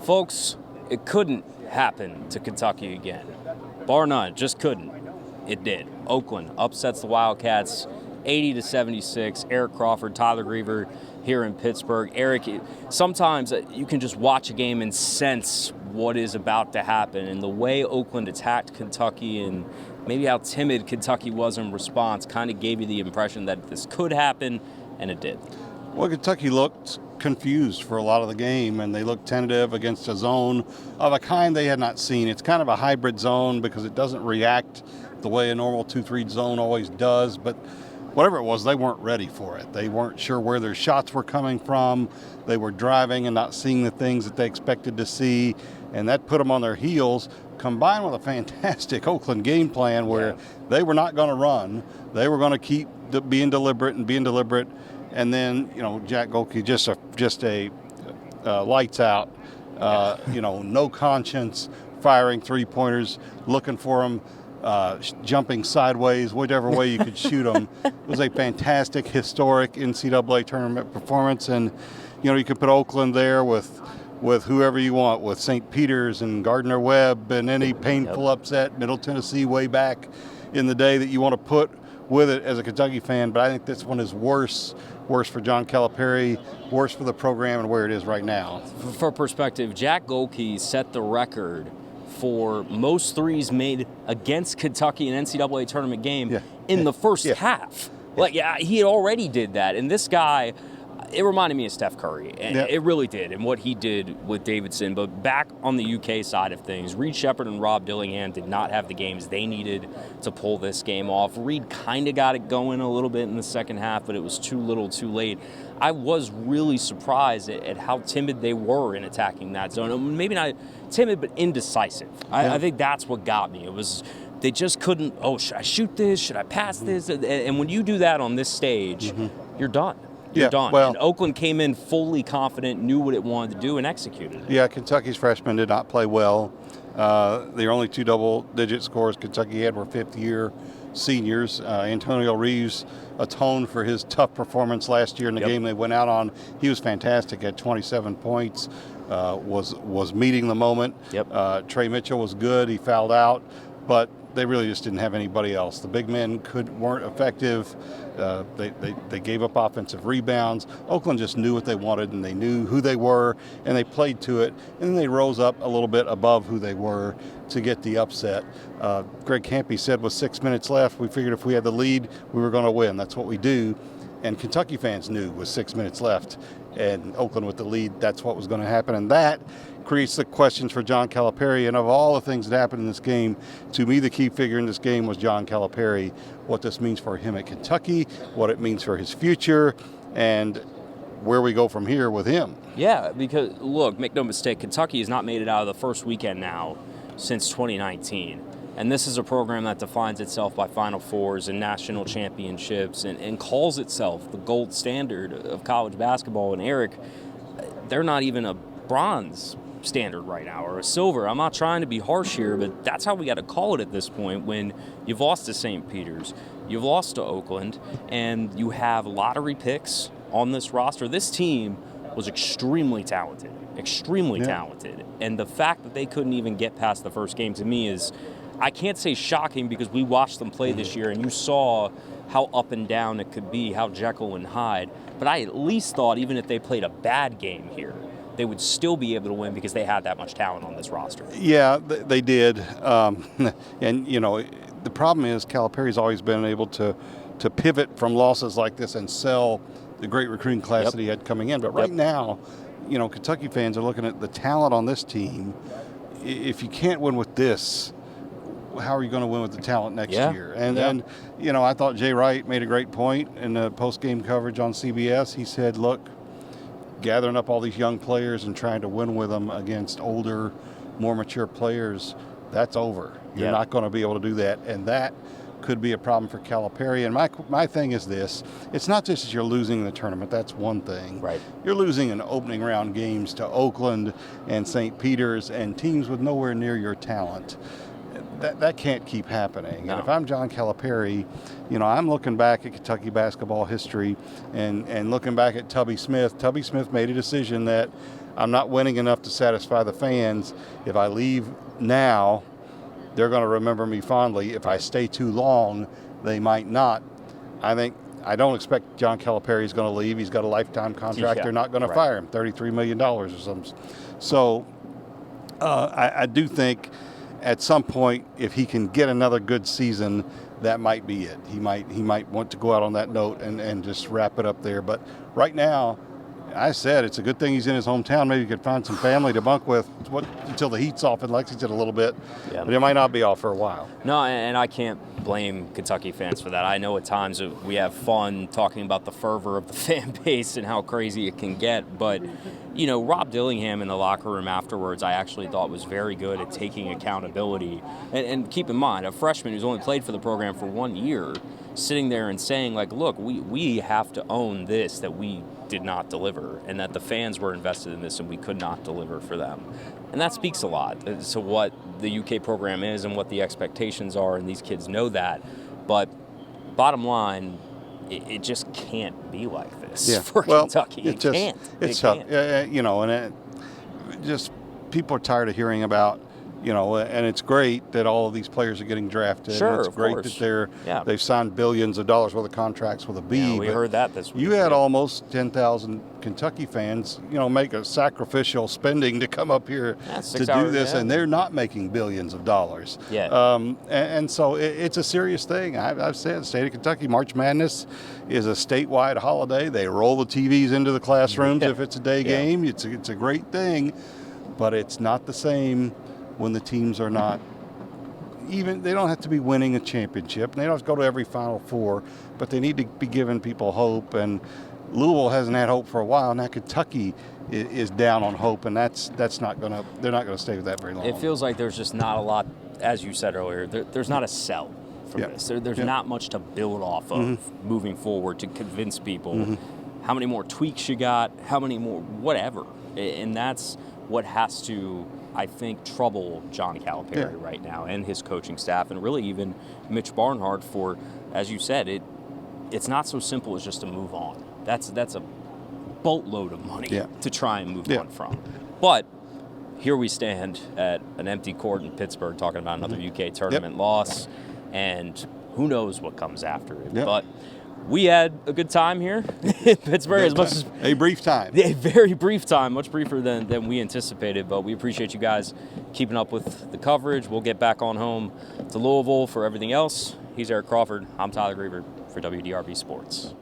Folks, it couldn't happen to Kentucky again. Bar none, just couldn't. It did. Oakland upsets the Wildcats 80-76. Eric Crawford, Tyler Greever here in Pittsburgh. Eric, sometimes you can just watch a game and sense what is about to happen. And the way Oakland attacked Kentucky and maybe how timid Kentucky was in response kind of gave you the impression that this could happen, and it did. Well, Kentucky looked confused for a lot of the game, and they looked tentative against a zone of a kind they had not seen. It's kind of a hybrid zone because it doesn't react the way a normal 2-3 zone always does, but whatever it was, they weren't ready for it. They weren't sure where their shots were coming from. They were driving and not seeing the things that they expected to see, and that put them on their heels, combined with a fantastic Oakland game plan where they were not going to run. They were going to keep being deliberate, and then, Jack Golke, just a lights out, no conscience, firing three-pointers, looking for them, jumping sideways, whichever way you could shoot them. It was a fantastic, historic NCAA tournament performance, and, you could put Oakland there with whoever you want, with St. Peter's and Gardner-Webb and any painful upset, Middle Tennessee way back in the day that you want to put with it as a Kentucky fan. But I think this one is worse for John Calipari, worse for the program and where it is right now. For perspective, Jack Golke set the record for most threes made against Kentucky in an NCAA tournament game in the first half. He already did that. And this guy, it reminded me of Steph Curry, and it really did, and what he did with Davidson. But back on the UK side of things, Reed Shepherd and Rob Dillingham did not have the games they needed to pull this game off. Reed kind of got it going a little bit in the second half, but it was too little too late. I was really surprised at how timid they were in attacking that zone. Maybe not timid, but indecisive. I think that's what got me. It was they just couldn't, should I shoot this? Should I pass this? And when you do that on this stage, you're done. You're done. Well, and Oakland came in fully confident, knew what it wanted to do, and executed it. Yeah, Kentucky's freshmen did not play well. The only two double-digit scores Kentucky had were fifth-year seniors. Antonio Reeves atoned for his tough performance last year in the game they went out on. He was fantastic at 27 points, was meeting the moment. Trey Mitchell was good. He fouled out, but they really just didn't have anybody else. The big men weren't effective. They gave up offensive rebounds. Oakland just knew what they wanted, and they knew who they were, and they played to it. And then they rose up a little bit above who they were to get the upset. Greg Kampe said with 6 minutes left, we figured if we had the lead, we were going to win. That's what we do. And Kentucky fans knew with 6 minutes left, and Oakland with the lead, that's what was going to happen. And that creates the questions for John Calipari. And of all the things that happened in this game, to me the key figure in this game was John Calipari. What this means for him at Kentucky, what it means for his future, and where we go from here with him. Yeah, because, look, make no mistake, Kentucky has not made it out of the first weekend now since 2019. And this is a program that defines itself by Final Fours and national championships and calls itself the gold standard of college basketball. And Eric, they're not even a bronze standard right now, or a silver. I'm not trying to be harsh here, but that's how we got to call it at this point when you've lost to St. Peter's, you've lost to Oakland, and you have lottery picks on this roster. This team was extremely talented. And the fact that they couldn't even get past the first game to me is, I can't say shocking because we watched them play this year and you saw how up and down it could be, how Jekyll and Hyde. But I at least thought even if they played a bad game here, they would still be able to win because they had that much talent on this roster. Yeah, they did. And, the problem is Calipari's always been able to pivot from losses like this and sell the great recruiting class that he had coming in. But right now, Kentucky fans are looking at the talent on this team. If you can't win with this, how are you going to win with the talent next year? And I thought Jay Wright made a great point in the post-game coverage on CBS. He said, look, gathering up all these young players and trying to win with them against older, more mature players, that's over. You're not going to be able to do that. And that could be a problem for Calipari. And my thing is this. It's not just that you're losing the tournament. That's one thing. Right. You're losing in opening round games to Oakland and St. Peter's and teams with nowhere near your talent. That can't keep happening. No. And if I'm John Calipari, I'm looking back at Kentucky basketball history and looking back at Tubby Smith. Tubby Smith made a decision that I'm not winning enough to satisfy the fans. If I leave now, they're going to remember me fondly. If I stay too long, they might not. I don't expect John Calipari is going to leave. He's got a lifetime contract. Yeah, They're not going to fire him, $33 million or something. So I do think at some point, if he can get another good season, that might be it. He might want to go out on that note and just wrap it up there. But right now, I said it's a good thing he's in his hometown. Maybe he could find some family to bunk with until the heat's off in Lexington a little bit. Yeah. But it might not be off for a while. No, and I can't blame Kentucky fans for that. I know at times we have fun talking about the fervor of the fan base and how crazy it can get. But, Rob Dillingham in the locker room afterwards, I actually thought was very good at taking accountability. And keep in mind, a freshman who's only played for the program for 1 year, sitting there and saying, look, we have to own this, that we did not deliver, and that the fans were invested in this and we could not deliver for them. And that speaks a lot to what the UK program is and what the expectations are, and these kids know that. But bottom line, it just can't be like this for Kentucky. It can't. It's tough. And just people are tired of hearing about, and it's great that all of these players are getting drafted. Sure, it's great that they've signed billions of dollars worth of contracts with a B. Yeah, we heard that this week. You had almost 10,000 Kentucky fans, make a sacrificial spending to come up here to do this, and they're not making billions of dollars. Yeah. And so it's a serious thing. I've said, the state of Kentucky, March Madness is a statewide holiday. They roll the TVs into the classrooms if it's a day game. It's a great thing, but it's not the same when the teams are not they don't have to be winning a championship. They don't have to go to every Final Four, but they need to be giving people hope. And Louisville hasn't had hope for a while. Now Kentucky is down on hope, and they're not going to stay with that very long. It feels like there's just not a lot, as you said earlier, there's not a sell from this. There's not much to build off of moving forward to convince people how many more tweaks you got, how many more whatever. And that's what has to, I think, trouble John Calipari right now and his coaching staff, and really even Mitch Barnhart for, as you said, it's not so simple as just to move on. That's a boatload of money to try and move on from. But here we stand at an empty court in Pittsburgh talking about another UK tournament loss, and who knows what comes after it. But we had a good time here in Pittsburgh, as much as a brief time. A very brief time, much briefer than we anticipated. But we appreciate you guys keeping up with the coverage. We'll get back on home to Louisville for everything else. He's Eric Crawford. I'm Tyler Greever for WDRB Sports.